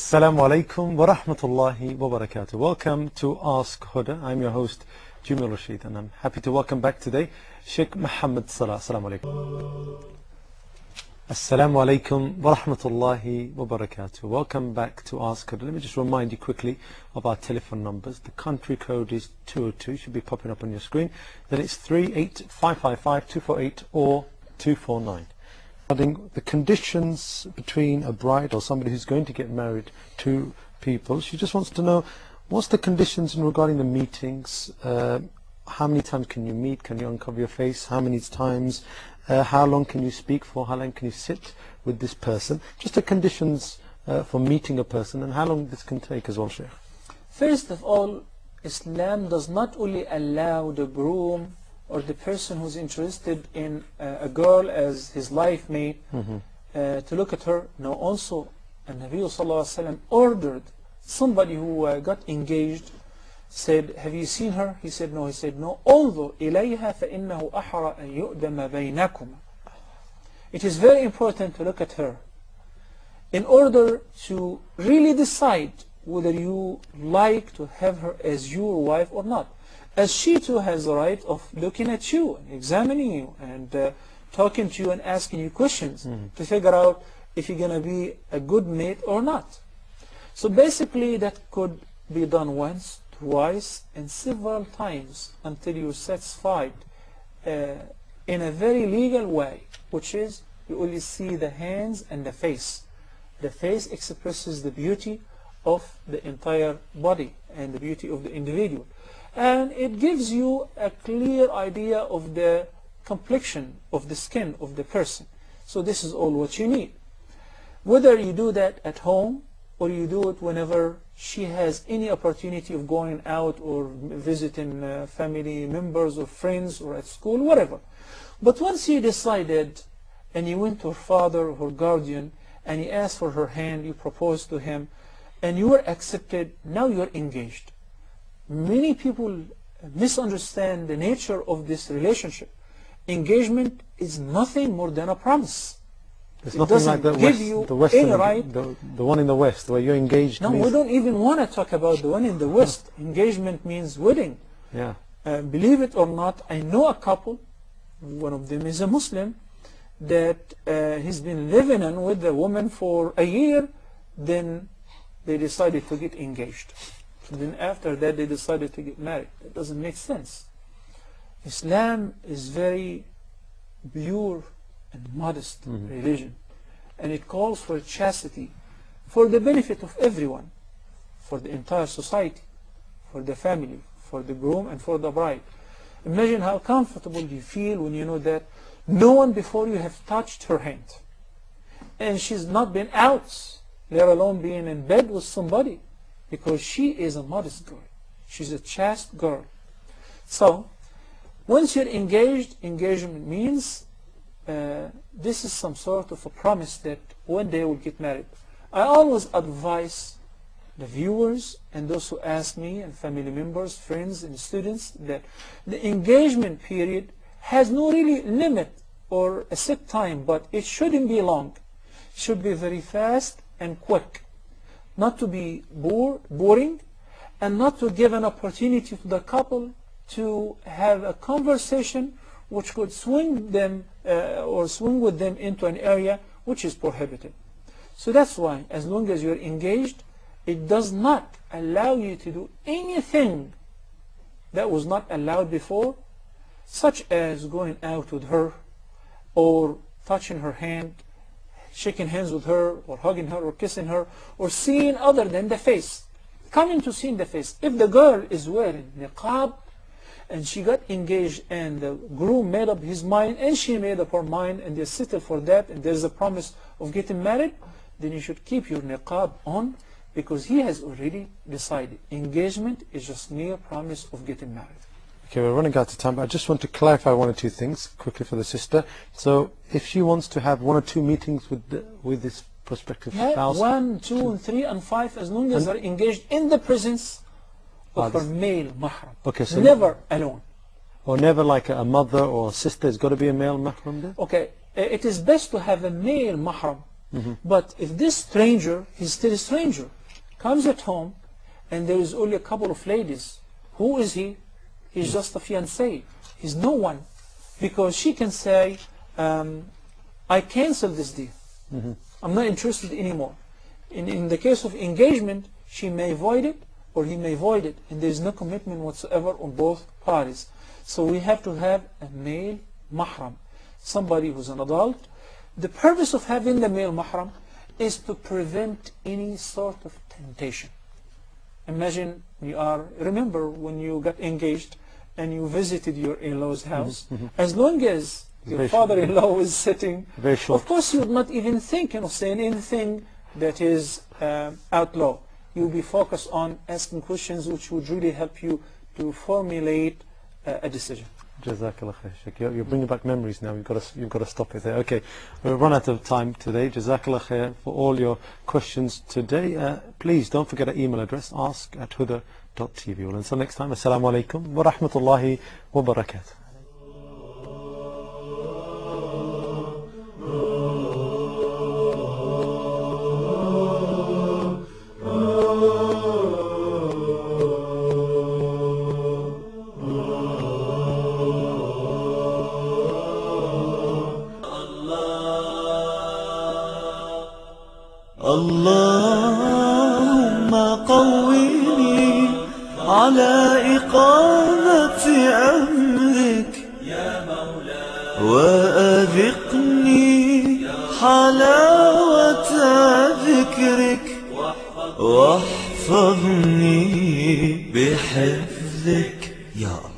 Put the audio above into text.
Assalamu alaikum wa rahmatullahi wa barakatuh. Welcome to Ask Huda. I'm your host, Jamil Rashid, and I'm happy to welcome back today Sheikh Muhammad Salah. Assalamu alaikum. Assalamu alaikum wa rahmatullahi wa barakatuh. Welcome back to Ask Huda. Let me just remind you quickly of our telephone numbers. The country code is 202, should be popping up on your screen. Then it's 38555 248 or 249. The conditions between a bride or somebody who's going to get married to people. She just wants to know what's the conditions in regarding the meetings. How many times can you meet? Can you uncover your face? How many times? How long can you speak for? How long can you sit with this person? Just the conditions for meeting a person and how long this can take as well, Sheikh. First of all, Islam does not only allow the groom or the person who's interested in a girl as his life mate to look at her. No, also Nabi Sallallahu Alaihi Wasallam ordered somebody who got engaged, said, have you seen her? He said no. He said no. انظر إليها فإنه أحرى أن يؤدم بينكما. It is very important to look at her in order to really decide whether you like to have her as your wife or not. As she too has the right of looking at you, and examining you, and talking to you and asking you questions to figure out if you're going to be a good mate or not. So basically that could be done once, twice, and several times until you're satisfied in a very legal way, which is you only see the hands and the face. The face expresses the beauty of the entire body and the beauty of the individual. And it gives you a clear idea of the complexion of the skin of the person. So this is all what you need. Whether you do that at home or you do it whenever she has any opportunity of going out or visiting family members or friends or at school, whatever. But once you decided and you went to her father or her guardian and you asked for her hand, you proposed to him, and you were accepted, now you are engaged. Many people misunderstand the nature of this relationship. Engagement is nothing more than a promise. It's nothing like the one in the West where you're engaged. No, we don't even want to talk about the one in the West. Engagement means wedding. Yeah. Believe it or not, I know a couple, one of them is a Muslim, that he's been living in with the woman for a year, then they decided to get engaged. And then after that they decided to get married. That doesn't make sense. Islam is very pure and modest religion, and it calls for chastity for the benefit of everyone, for the entire society, for the family, for the groom and for the bride. Imagine how comfortable you feel when you know that no one before you have touched her hand and she's not been out, let alone being in bed with somebody, because she is a modest girl. She's a chaste girl. So once you're engaged, engagement means this is some sort of a promise that one day we'll get married. I always advise the viewers and those who ask me, and family members, friends and students, that the engagement period has no really limit or a set time, but it shouldn't be long. It should be very fast and quick. Not to be boring, and not to give an opportunity to the couple to have a conversation which could swing them or swing with them into an area which is prohibited. So that's why, as long as you're engaged, it does not allow you to do anything that was not allowed before, such as going out with her or touching her hand, shaking hands with her, or hugging her, or kissing her, or seeing other than the face. Coming to seeing the face. If the girl is wearing niqab, and she got engaged, and the groom made up his mind, and she made up her mind, and they settled for that, and there's a promise of getting married, then you should keep your niqab on, because he has already decided. Engagement is just mere promise of getting married. Okay, we're running out of time, but I just want to clarify one or two things quickly for the sister. So, if she wants to have 1 or 2 meetings with this prospective spouse, 1, 2, and 3, and 5, as long as they're engaged in the presence of her male mahram. Okay, so never alone. Or never like a mother or a sister. It's got to be a male mahram there. Okay, it is best to have a male mahram. But if this stranger, he's still a stranger. comes at home and there is only a couple of ladies, who is he? He's just a fiancé. He's no one. Because she can say, I cancel this deal. I'm not interested anymore. In the case of engagement, she may void it or he may void it, and there is no commitment whatsoever on both parties. So we have to have a male mahram, somebody who's an adult. The purpose of having the male mahram is to prevent any sort of temptation. Imagine remember when you got engaged and you visited your in-law's house, as long as your father-in-law was sitting, of course you would not even think of saying anything that is outlaw. You will be focused on asking questions which would really help you to formulate a decision. Jazakallah khair, Sheikh. You're bringing back memories now. You've got to stop it there. Okay, we've run out of time today. Jazakallah khair for all your questions today. Please don't forget our email address, ask@huda.tv. Well, until next time, assalamu alaikum wa rahmatullahi wa barakatuh. اللهم قوّني على إقامة أمرك يا مولاي وأذقني حلاوة ذكرك واحفظني بحفظك يا الله.